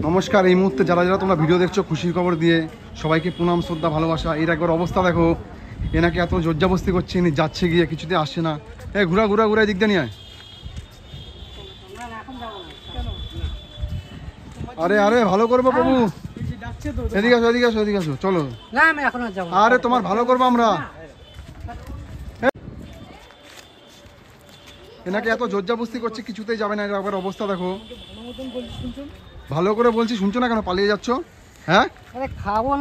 নমস্কার। এই মুহূর্তে যারা যারা তোমরা ভিডিও দেখছো খুশির খবর দিয়ে সবাইকে প্রণাম, শ্রদ্ধা, ভালোবাসা। এর একবার অবস্থা দেখো, এনাকে এত জর্জাবস্তি করছে, ইনি যাচ্ছে গিয়ে কিছুতে আসছে না। ঘুরা ঘুরা ঘুরা দিক দিয়ে নিয়ে আয়। আরে আরে ভালো করবো বাবু, এদিকে আসো এদিকে আসো এদিকে আসো, চলো। আরে তোমার ভালো করবো আমরা। এনাকে এত জর্জাবস্তি করছে, কিছুতেই যাবে না। এর একবার অবস্থা দেখো, ভালো করে বলছি শুনছো না কেন? পালিয়ে যাচ্ছ? হ্যাঁ খাবো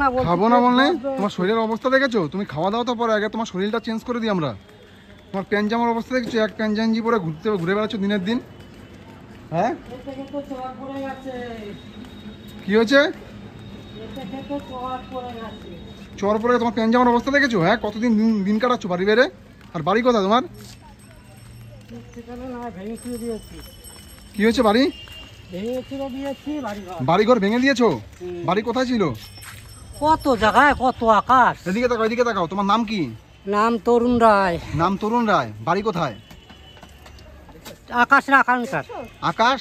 না বললে? তোমার শরীরের অবস্থা দেখেছো? তুমি খাওয়া দাওয়া তো পরে, আগে তোমার শরীরটা চেঞ্জ করে দিই আমরা। তোমার প্যান্ট জামার অবস্থা দেখছো? এক প্যান্ট জাঞ্জি পরে ঘুরে বেড়াচ্ছ দিনের দিন। হ্যাঁ কি হয়েছে? চর পরে তোমার প্যান্ট জামার অবস্থা দেখেছো? হ্যাঁ কতদিন দিন কাটাচ্ছ বাড়ি বেড়ে? আর বাড়ি কোথায় তোমার? কি হয়েছে? বাড়ি বাড়িঘর ভেঙে দিয়েছো? বাড়ি কোথায় ছিল? কত জায়গায় কত আকাশ। এদিকে তাকাও এদিকে তাকাও। তোমার নাম কি? নাম তরুণ রায়। নাম তরুণ রায়। বাড়ি কোথায়? আকাশের আকারিনকার। আকাশ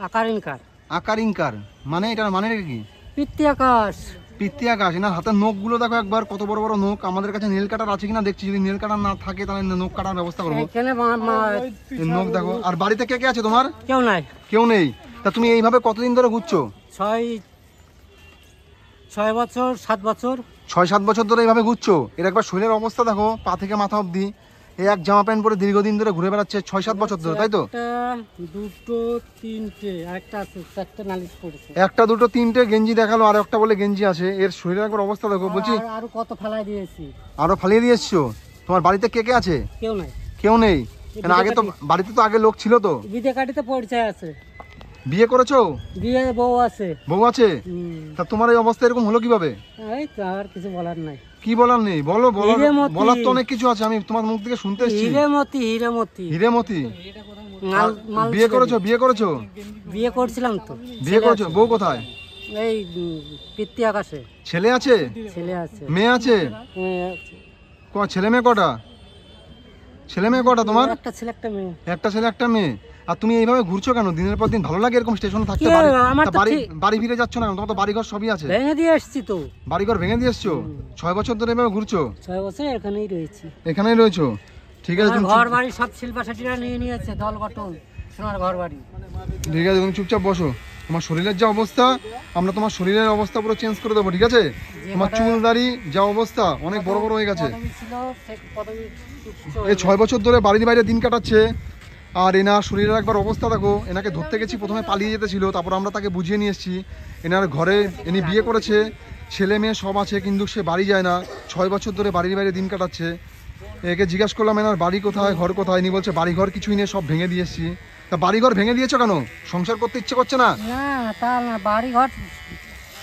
আকারিনকার আকারিনকার মানে এটার মানে কি? পিতৃ আকাশ। পিতৃ আকাশ। এনার হাতের নখগুলো দেখো একবার, কত বড় বড় নখ। আমাদের কাছে নেল কাটার আছে কিনা দেখছি, যদি নেল কাটার না থাকে তাহলে নখ কাটার ব্যবস্থা করবো। নখ দেখো। আর বাড়িতে কে কে আছে তোমার? কেউ নাই। কেউ নেই? তা তুমি এইভাবে কতদিন ধরে ঘুরছো? 6 বছর 7 বছর। 6-7 বছর ধরে এইভাবে ঘুরছো? এর একবার শরীরের অবস্থা দেখো, পা থেকে মাথা অবধি। এই এক জামা প্যান্ট পরে দীর্ঘদিন ধরে ঘুরে বেড়াচ্ছে, 6-7 বছর ধরে, তাই তো? দুটো তিনটে, একটা আছে, 4টে নালিশ পড়েছে। একটা দুটো তিনটে গেঞ্জি দেখালো, আর একটা বলে গেঞ্জি আছে। এর শরীরের একবার অবস্থা দেখো। বলছি আরো কত ফেলাই দিয়েছি। আরো ফালিয়ে দিয়ে এসছো? তোমার বাড়িতে কে কে আছে? কেউ নাই। কেউ নেই? আগে তো বাড়িতে তো আগে লোক ছিল তো। বিদে কাটিতে পরিচয় আছে। বিয়ে করেছো? বিয়ে বউ আছে। বউ আছে? তা তোমার এই অবস্থা এরকম হলো কিভাবে? এই তো আর কিছু বলার নাই। কি বলার নেই? বলো। বলার তো অনেক কিছু আছে, আমি তোমার মুখ থেকে শুনতে এসেছি। হিরেমতি। বিয়ে করেছো? বিয়ে করছিলাম তো। বিয়ে করেছো? বউ কোথায়? এই পিতৃ আকাশে। ছেলে আছে? ছেলে আছে। মেয়ে আছে? ছেলে মেয়ে কটা? ছেলে মেয়ে কটা তোমার? একটা ছেলে একটা মেয়ে। একটা ছেলে একটা মেয়ে। আর তুমি এইভাবে ঘুরছো কেন দিনের পর দিন? ভালো লাগে এরকম স্টেশনে থাকতে? বাড়ি ফিরে যাচ্ছ না? তোমার তো বাড়িঘর সবই আছে। ভেঙে দিয়ে এসছি তো। বাড়িঘর ভেঙে দিয়ে এসছো? 6 বছর ধরে এভাবে ঘুরছো? 6 বছর এখানেই রয়েছি। এখানেই রয়েছো? ঠিক আছে। ঘর বাড়ি সব শিল্পাসাটিরা নিয়ে নিয়েছে, দল গঠন, সোনার ঘর বাড়ি। ঠিক আছে, তুমি চুপচাপ বসো। তোমার শরীরের যা অবস্থা, আমরা তোমার শরীরের অবস্থা পুরো চেঞ্জ করে দেবো, ঠিক আছে? তোমার চুল দাড়ি যা অবস্থা, অনেক বড় বড় হয়ে গেছে। এই 6 বছর ধরে বাড়ির বাইরে দিন কাটাচ্ছে। আর এনার শরীরের একবার অবস্থা দেখো। এনাকে ধরতে গেছি, প্রথমে পালিয়ে যেতে ছিল, তারপর আমরা তাকে বুঝিয়ে নিয়ে এসেছি। এনার ঘরে ইনি বিয়ে করেছে, ছেলে মেয়ে সব আছে, কিন্তু সে বাড়ি যায় না। 6 বছর ধরে বাড়ির বাইরে দিন কাটাচ্ছে। একে জিজ্ঞাসা করলাম এনার বাড়ি কোথায়, ঘর কোথায়, ইনি বলছে বাড়িঘর কিছুই নেই, সব ভেঙে দিয়ে এসেছি। তা বাড়িঘর ভেঙে দিয়েছো কেন? সংসার করতে ইচ্ছে করছে না? না তা না, বাড়িঘর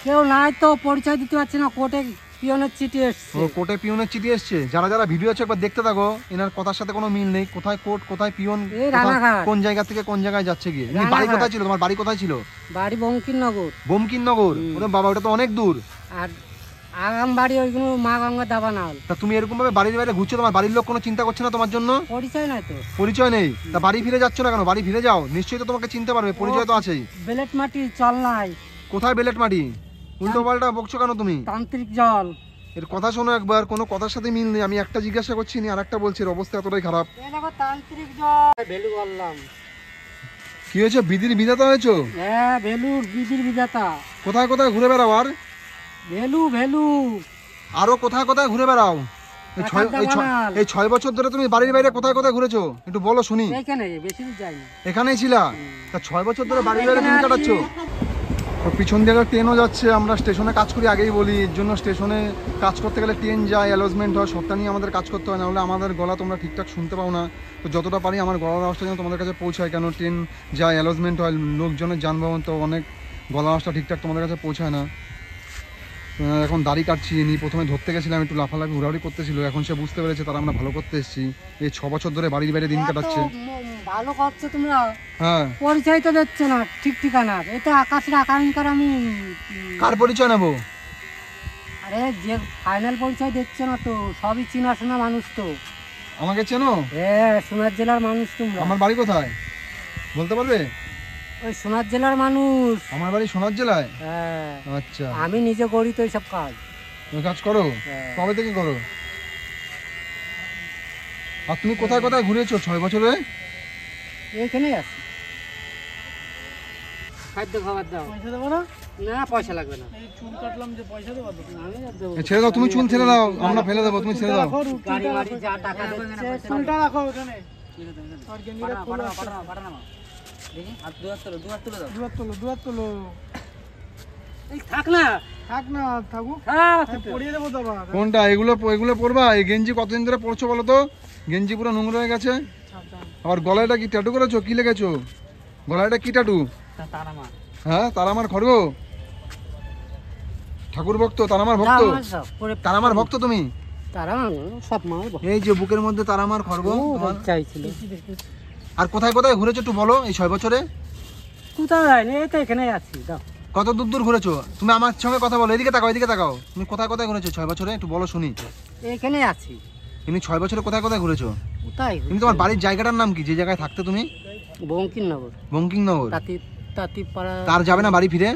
কেউ নাই তো, পরিচয় দিতে পারছে না। কোর্টে পিয়নের চিঠি এসছে। কোর্টে পিয়নের চিঠি এসছে? যারা যারা ভিডিও আছে একবার দেখতে থাকো। এনার কথার সাথে কোনো মিল নেই। কোথায় কোর্ট, কোথায় পিয়ন, কোন জায়গা থেকে কোন জায়গায় যাচ্ছে গিয়ে। বাড়ি কোথায় ছিল তোমার? বাড়ি কোথায় ছিল? বাড়ি বঙ্কিমনগর। বঙ্কিমনগর? ওরে বাবা, ওটা তো অনেক দূর। আর আগাম বাড়ি ওইগুলো মা গঙ্গা দাবানাল। তা তুমি এরকম ভাবে বাড়ির বাইরে ঘুরছো, তোমার বাড়ির লোক কোনো চিন্তা করছে না তোমার জন্য? পরিচয় নাই তো। পরিচয় নেই? তা বাড়ি ফিরে যাচ্ছ না কেন? বাড়ি ফিরে যাও, নিশ্চয়ই তো তোমাকে চিনতে পারবে, পরিচয় তো আছেই। বেলেট মাটি চল নাই। কোথায় বেলেট মাটি? উল্টো পাল্টা বকছো কেন তুমি? তান্ত্রিক জল। এর কথা শোনো একবার, কোনো কথার সাথে মিল নেই। আমি একটা জিজ্ঞাসা করছি, আর একটা বলছি, এর অবস্থা এতটাই খারাপ। তান্ত্রিক জল। ভেলু বললাম। কি হয়েছে? বিধির বিধাতা হয়েছো? হ্যাঁ, ভেলুর বিধির বিধাতা। কোথায় কোথায় ঘুরে বেড়াও? আর ভেলু আরো কোথায় কোথায় ঘুরে বেড়াও? এই 6 বছর ধরে তুমি বাড়ির বাইরে কোথায় কোথায় ঘুরেছো? একটু বলো শুনি। এখানেই ছিলা? তা 6 বছর ধরে বাড়ির বাইরে দিন কাটাচ্ছ। পিছন দিয়ে ট্রেনও যাচ্ছে। আমরা স্টেশনে কাজ করি, আগেই বলি। এর জন্য স্টেশনে কাজ করতে গেলে ট্রেন যায়, অ্যালজমেন্ট হয়, সবটা নিয়ে আমাদের কাজ করতে হয়, না হলে আমাদের গলা তোমরা ঠিকঠাক শুনতে পাও না। তো যতটা পারি আমার গলার আওয়াজটা যেন তোমাদের কাছে পৌঁছায়, কেন ট্রেন যায়, অ্যালজমেন্ট হয়, লোকজনের যানবাহন, তো অনেক গলার আওয়াজটা ঠিকঠাক তোমাদের কাছে পৌঁছায় না। এখন দাড়ি কাটছি। ইনি প্রথমে ধরতে গেছিলাম, একটু লাফালাফি ঘোরাঘুরি করতেছিল, এখন সে বুঝতে পেরেছে তারা আমরা ভালো করতে এসেছি। এই 6 বছর ধরে বাড়ির বাইরে দিন কাটাচ্ছে। ভালো করছো তোমরা। হ্যাঁ, পরিচয় তো দিচ্ছ না ঠিক ঠিকানা। এটা আকাশের আকাঙ্ক্ষার। আমি কার পরিচয় নেবো? আরে যে ফাইনাল পরিচয় দিচ্ছ না তো, সবই চেনা শোনা মানুষ তো। আমাকে চেনো? হ্যাঁ, সোনার জেলার মানুষ তোমরা। আমার বাড়ি কোথায় বলতে পারবে? ওই সোনার জেলার মানুষ। আমার বাড়ি সোনার জেলায়? হ্যাঁ। আচ্ছা, আমি নিজে করি তো এইসব কাজ। তুমি কাজ করো? হ্যাঁ। কবে থেকে করো? আর তুমি কোথায় কোথায় ঘুরেছো 6 বছরে? এইখানেই আছি। খাদ্য খাবার দাও। পয়সা দেবো না? না, পয়সা লাগবে না। এই চুল কাটলাম যে পয়সা দেবো? আমি আর দেবো। ছেড়ে দাও, তুমি চুল ছেড়ে দাও, আমরা ফেলে দেবো, তুমি ছেড়ে দাও। গাড়ি মাড়ি যা টাকা দিচ্ছে চুলটা রাখো ওখানে। আর গেঞ্জিটা খোলা পাঠানো। দেখি হাত দুহাত তোলো, দুহাত তোলো। এই থাক না থাকুক। হ্যাঁ, পরিয়ে দেবো তো আবার। কোনটা? এগুলো পরবা? এই গেঞ্জি কতদিন ধরে পরছো বলো তো? গেঞ্জি পুরো নোংরা হয়ে গেছে। আবার গলায়টা কি ট্যাটু করেছো? কি লিখেছো গলায়টা? কি ট্যাটু? তারামা। হ্যাঁ, তারামার খড়গ? ঠাকুর ভক্ত? তারামার ভক্ত? তারামার ভক্ত তুমি? তারামা সব মা। এই যে বুকের মধ্যে তারামার খড়গ চাইছিল। আর কোথায় কোথায় ঘুরেছো একটু বলো এই 6 বছরে? কোথাও যায়নি, এই তো এখানেই আছি। দাও। কত দূর দূর ঘুরেছো? তুমি আমার সঙ্গে কথা বলো, এদিকে তাকাও, এদিকে তাকাও। তুমি কোথায় কোথায় ঘুরেছো 6 বছরে একটু বলো শুনি। এখানেই আছি। তুমি 6 বছরে কোথায় কোথায় ঘুরেছো? কোথায়? তুমি তোমার বাড়ির জায়গাটার নাম কি, যে জায়গায় থাকতে তুমি? বঙ্কিমনগর। বঙ্কিমনগর? তাঁতিপাড়া। তার যাবে না বাড়ি ফিরে?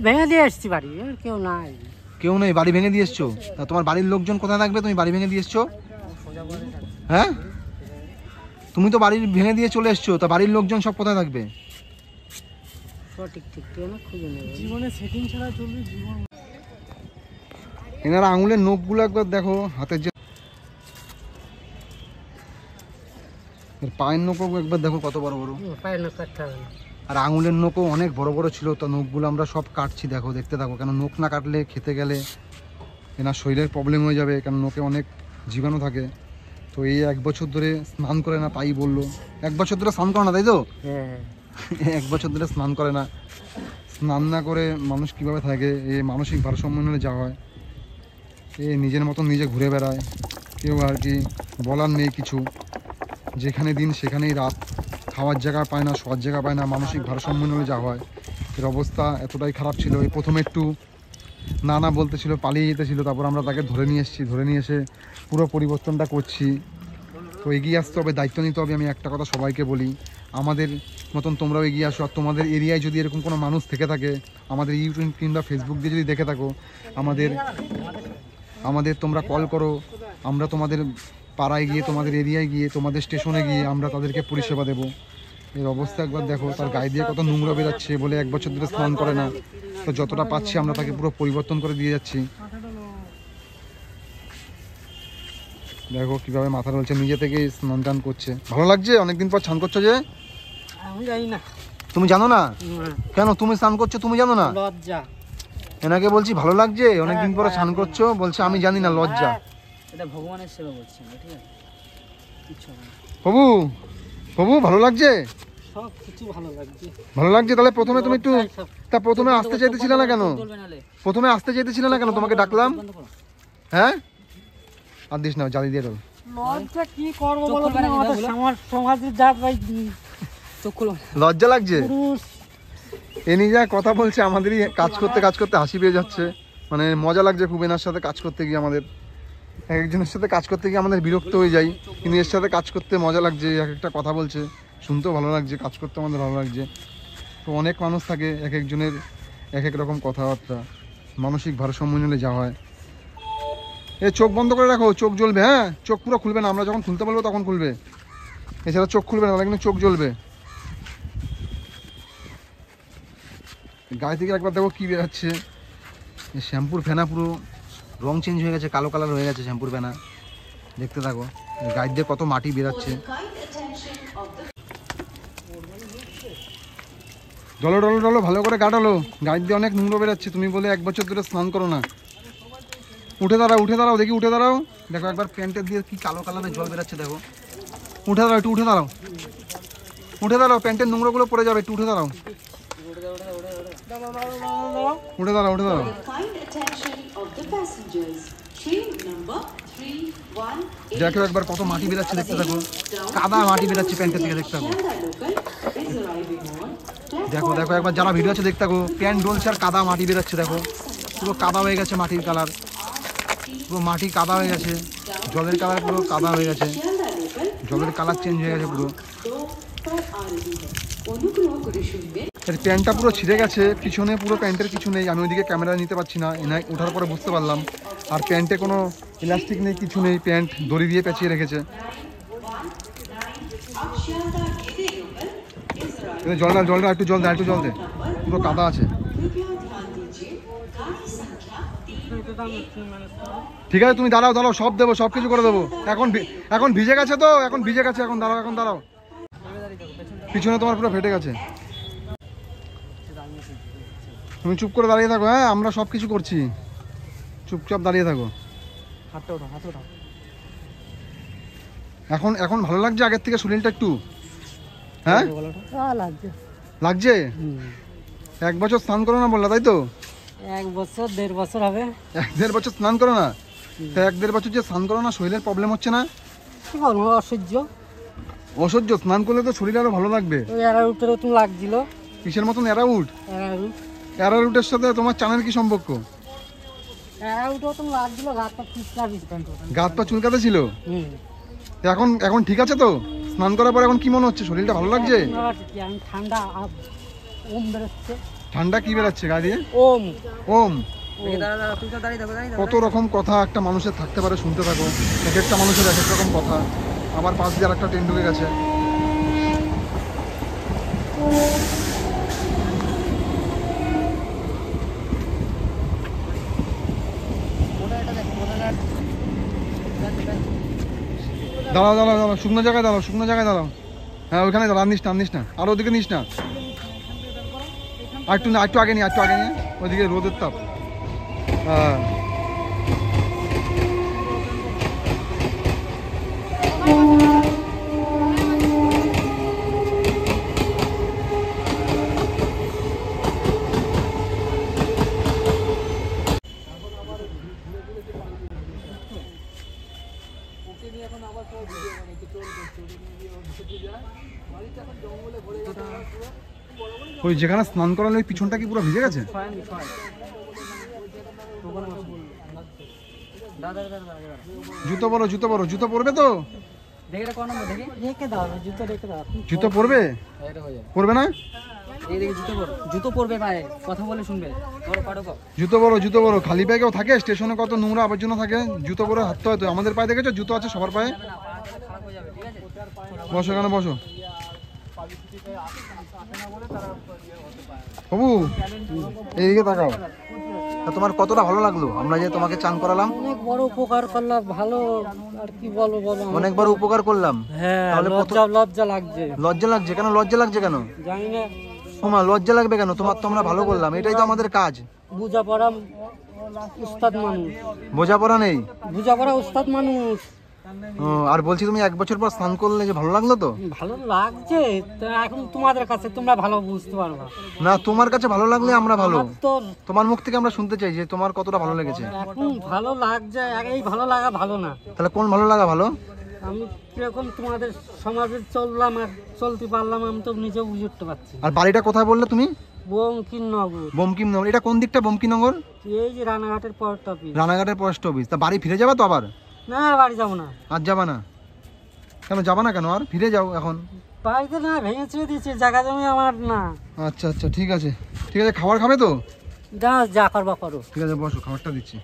ভেঙে দিয়ে এসছি বাড়ি, আর কেউ নাই। কেউ নেই, বাড়ি ভেঙে দিয়ে এসছো? তা তোমার বাড়ির লোকজন কোথায় থাকবে? তুমি বাড়ি ভেঙে দিয়ে এসছো? হ্যাঁ, তুমি তো বাড়ি ভেঙে দিয়ে চলে এসছো, তা বাড়ির লোকজন সব কোথায় থাকবে? সঠিক ঠিক না, খুঁজে নেব। জীবনে সেটিং ছাড়া চলবে জীবন। এনারা আঙুলের নখগুলো একবার দেখো, হাতের যে পায়ের নখও একবার দেখো কত বড় বড়। পায়ের নখ কাটতে হবে না। আর আঙুলের নখও অনেক বড় বড় ছিল, তো নখগুলো আমরা সব কাটছি, দেখো, দেখতে থাকো। কেন নখ না কাটলে খেতে গেলে এনার শরীরের প্রবলেম হয়ে যাবে, কারণ নখে অনেক জীবাণু থাকে। তো এই 1 বছর ধরে স্নান করে না, তাই বললো। 1 বছর ধরে স্নান করে না, তাই তো? হ্যাঁ। 1 বছর ধরে স্নান করে না। স্নান না করে মানুষ কিভাবে থাকে? এই মানসিক ভারসাম্য যাওয়া হয়। এ নিজের মতন নিজে ঘুরে বেড়ায়, কেউ আর কি বলার নেই কিছু। যেখানে দিন সেখানেই রাত, খাওয়ার জায়গা পায় না, শোয়ার জায়গা পায় না, মানসিক ভারসাম্য যাওয়া হয়। এর অবস্থা এতটাই খারাপ ছিল। এই প্রথমে একটু না বলতেছিল, পালিয়ে যেতেছিল, তারপর আমরা তাকে ধরে নিয়ে এসে পুরো পরিবর্তনটা করছি। তো এগিয়ে আসতে হবে, দায়িত্ব নিতে হবে। আমি একটা কথা সবাইকে বলি, আমাদের মতন তোমরাও এগিয়ে আসো। আর তোমাদের এরিয়ায় যদি এরকম কোনো মানুষ থেকে থাকে, আমাদের ইউটিউব কিংবা ফেসবুক দিয়ে যদি দেখে থাকো, আমাদের তোমরা কল করো। আমরা তোমাদের পাড়ায় গিয়ে, তোমাদের এরিয়ায় গিয়ে, তোমাদের স্টেশনে গিয়ে আমরা তাদেরকে পরিষেবা দেবো। এর অবস্থা একবার দেখো, তার গায়ে দিয়ে কত নোংরা বেরাচ্ছে, বলে 1 বছর ধরে স্নান করে না। তো যতটা পাচ্ছি আমরা তাকে পুরো পরিবর্তন করে দিয়ে যাচ্ছি। দেখো কিভাবে মাথা রয়েছে, নিজে থেকে স্নান টান করছে। ভালো লাগছে অনেকদিন পর স্নান করছো যে? আমি জানি না। তুমি জানো না? কেন তুমি স্নান করছো তুমি জানো না? লজ্জা। এনাকে বলছি ভালো লাগছে অনেকদিন পরে স্নান করছো, বলছে আমি জানি না, লজ্জা। এটা ভগবানের সেবা করছি, ঠিক আছে? কিছু না। প্রভু ভালো লাগছে? সব কিছু ভালো লাগছে। ভালো লাগছে? তাহলে প্রথমে তুমি একটু, তা প্রথমে আসতে চাইতেছিলে না কেন? প্রথমে আসতে চাইতেছিলে না কেন? তোমাকে ডাকলাম। হ্যাঁ, আর দিস না, জ্বালিয়ে দিয়ে দাও। লজ্জা কি করব বলো, আমার সমাজের যা ভাই চোখ খুলো। লজ্জা লাগছে? এ নিজে কথা বলছে, আমাদেরই কাজ করতে হাসি পেয়ে যাচ্ছে। মানে মজা লাগছে খুব এনার সাথে কাজ করতে গিয়ে। আমাদের একজনের সাথে কাজ করতে গিয়ে আমাদের বিরক্ত হয়ে যাই, কিন্তু এর সাথে কাজ করতে মজা লাগছে। এক একটা কথা বলছে, শুনতেও ভালো লাগছে, কাজ করতে আমাদের ভালো লাগছে। তো অনেক মানুষ থাকে, এক একজনের এক এক রকম কথাবার্তা, মানসিক ভারসাম্য যাওয়া হয়। এ চোখ বন্ধ করে রাখো, চোখ জ্বলবে। হ্যাঁ, চোখ পুরো খুলবে না, আমরা যখন খুলতে বলবো তখন খুলবে, এছাড়া চোখ খুলবে না, তাহলে কিন্তু চোখ জ্বলবে। গায়ে থেকে একবার দেখো কি বেরাচ্ছে। শ্যাম্পুর ফেনা পুরো রং চেঞ্জ হয়ে গেছে, কালো কালার হয়ে গেছে শ্যাম্পুর ফেনা। দেখতে থাকো গায়ে দিয়ে কত মাটি বেরাচ্ছে। ডলো ডলো ডলো, ভালো করে গা ডলো, গায়ে দিয়ে অনেক নোংরা বেরাচ্ছে। তুমি বলে 1 বছর ধরে স্নান করো না। উঠে দাঁড়াও দেখি, উঠে দাঁড়াও। দেখো একবার প্যান্টের দিয়ে কি কালো কালারের জল বেরাচ্ছে, দেখো। উঠে দাঁড়াও, একটু উঠে দাঁড়াও, প্যান্টের নোংরাগুলো পড়ে যাবে, একটু উঠে দাঁড়াও। দেখো একবার কত মাটি বেরাচ্ছে, দেখতে থাকো। কাদা মাটি বেরাচ্ছে প্যান্টের থেকে, দেখতে থাকো। দেখো একবার যারা ভিডিও আছে দেখতে থাকো, প্যান্ট ডলছে আর কাদা মাটি বেরাচ্ছে। দেখো পুরো কাদা হয়ে গেছে, মাটির কালার পুরো মাটি কাদা হয়ে গেছে, জলের কালার পুরো কাদা হয়ে গেছে, জলের কালার চেঞ্জ হয়ে গেছে পুরো। এর প্যান্টটা পুরো ছিঁড়ে গেছে, পিছনে পুরো প্যান্টের কিছু নেই, আমি ওইদিকে ক্যামেরা নিতে পারছি না, এনে ওঠার পরে বুঝতে পারলাম। আর প্যান্টে কোনো ইলাস্টিক নেই, কিছু নেই, প্যান্ট দড়ি দিয়ে পেঁচিয়ে রেখেছে। জলটা একটু জল দে, পুরো কাদা আছে। ঠিক আছে তুমি দাঁড়াও, সব দেবো, সব কিছু করে দেবো। এখন ভিজে গেছে তো, এখন দাঁড়াও। পিছনে তোমার পুরো ফেটে গেছে, তুমি চুপ করে দাঁড়িয়ে থাকো। হ্যাঁ, আমরা সব কিছু করছি, চুপচাপ দাঁড়িয়ে থাকো। এখন ভালো লাগছে আগের থেকে শরীরটা একটু? হ্যাঁ লাগছে। 1 বছর স্নান করো না বললা, তাই তো? 1 বছর 1.5 বছর হবে। 1-1.5 বছর স্নান করো না? তা 1-1.5 বছর যে স্নান করো না, শরীরের প্রবলেম হচ্ছে না? কি বলবো, অসহ্য। স্নান করলে তো শরীর আরো ভালো লাগবে। ওই অ্যারারুটের মতন লাগছিল। কিসের মতন? অ্যারারুটের সাথে তোমার চানের কি সম্পর্ক? অ্যারারুটের মতন লাগছিল, গাত পা চুলকাতে ছিল। এখন ঠিক আছে তো? স্নান করার পর এখন কি মনে হচ্ছে? শরীরটা ভালো লাগছে? ঠান্ডা কি বেরাচ্ছে গা দিয়ে? ওম। কত রকম কথা একটা মানুষের থাকতে পারে, শুনতে থাকো। এক একটা মানুষের এক এক রকম কথা। আবার পাশ দিয়ে আরেকটা ট্রেন ঢুকে গেছে। দাঁড়াও, শুকনো জায়গায় দাঁড়াও। হ্যাঁ, ওইখানে দাঁড়াও, নিস না, আর ওদিকে নিস না, একটু আগে নিয়ে, ওইদিকে রোদের তাপ। হ্যাঁ, ওই যেখানে স্নান করালে ওই পিছনটা কি পুরো ভিজে গেছে? জুতো পরবে তো? জুতো পরবে না? জুতো পরবে ভাই, কথা বলে শুনবে। জুতো পরো। খালি ব্যাগেও থাকে, স্টেশনে কত নোংরা আবর্জনা থাকে, জুতো পরে হাঁটতে হয় তো। আমাদের পায়ে দেখেছো জুতো আছে সবার পায়ে। বসো, এখানে বসো। বাবু এইদিকে তাকাও। তোমার কতটা ভালো লাগলো আমরা যে তোমাকে চান করালাম? অনেক বড় উপকার করলাম, ভালো আর কি বলবো বলো। অনেক বড় উপকার করলাম। হ্যাঁ, লজ্জা লাগছে। কেন লজ্জা লাগছে কেন? জানি না। তোমার লজ্জা লাগবে কেন? তোমার তো আমরা ভালো করলাম, এটাই তো আমাদের কাজ। বোঝাপড়া উস্তাদ মানুষ। বোঝাপড়া নেই? বোঝাপড়া উস্তাদ মানুষ। আর বলছি তুমি 1 বছর পর স্নান করলে যে ভালো লাগলো তো? ভালো লাগছে, এখন তোমাদের কাছে তোমরা ভালো বুঝতে পারবা না। তোমার কাছে ভালো লাগলে আমরা ভালো, তোমার মুখ থেকে আমরা শুনতে চাই যে তোমার কতটা ভালো লেগেছে। এখন ভালো লাগছে, এই ভালো লাগা ভালো না। তাহলে কোন ভালো লাগা ভালো? আমি কিরকম তোমাদের সমাজে চললাম আর চলতে পারলাম, আমি তো নিজেও বুঝে উঠতে পারছি। আর বাড়িটা কোথায় বললে তুমি? বঙ্কিমনগর। এটা কোন দিকটা বঙ্কিমনগর? এই যে রানাঘাটের পোস্ট অফিস। তা বাড়ি ফিরে যাবে তো আবার? না, বাড়ি যাবো না। আর যাবা না কেন? যাবা না কেন? আর ফিরে যাও এখন। বাড়িতে না, ভেঙে ছেড়ে দিয়েছে, জায়গা জমি আমার না। আচ্ছা, ঠিক আছে। খাবার খাবে তো? যা করবা করো। ঠিক আছে, বসো, খাবারটা দিচ্ছি।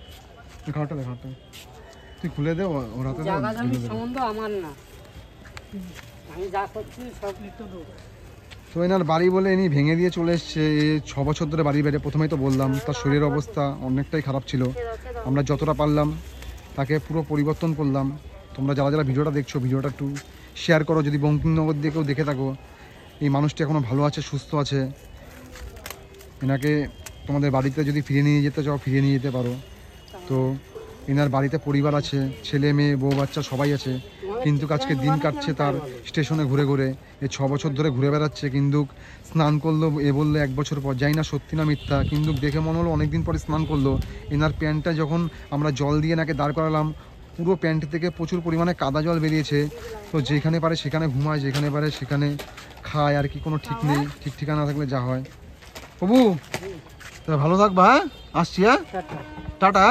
খাবারটা তুই খুলে দে, ওর হাতে জায়গা জমি সম্বন্ধ আমার না, আমি যা করছি সব একটু। তো এনার বাড়ি বলে ইনি ভেঙে দিয়ে চলে এসছে। 6 বছর ধরে বাড়ি বাইরে। প্রথমেই তো বললাম তার শরীরের অবস্থা অনেকটাই খারাপ ছিল। আমরা যতটা পারলাম তাকে পুরো পরিবর্তন করলাম। তোমরা যারা ভিডিওটা দেখছো, ভিডিওটা একটু শেয়ার করো। যদি বঙ্কিমনগর দিয়ে কেউ দেখে থাকো, এই মানুষটি এখনও ভালো আছে, সুস্থ আছে। এনাকে তোমাদের বাড়িতে যদি ফিরিয়ে নিয়ে যেতে চাও, ফিরিয়ে নিয়ে যেতে পারো। তো এনার বাড়িতে পরিবার আছে, ছেলে মেয়ে বউ বাচ্চা সবাই আছে, কিন্তু আজকে দিন কাটছে তার স্টেশনে ঘুরে ঘুরে। এই 6 বছর ধরে ঘুরে বেড়াচ্ছে, কিন্তু স্নান করলো বললে 1 বছর পর। যাই না সত্যি না মিথ্যা, কিন্তু দেখে মনে হলো অনেকদিন পরে স্নান করলো। এনার প্যান্টটা যখন আমরা জল দিয়ে এনাকে দাঁড় করালাম, পুরো প্যান্ট থেকে প্রচুর পরিমাণে কাদা জল বেরিয়েছে। তো যেখানে পারে সেখানে ঘুমায়, যেখানে পারে সেখানে খায়, আর কি কোনো ঠিক নেই। ঠিক ঠিকানা থাকলে যা হয়। বাবু ভালো থাকবা। হ্যাঁ, আসছি। হ্যাঁ, টাটা।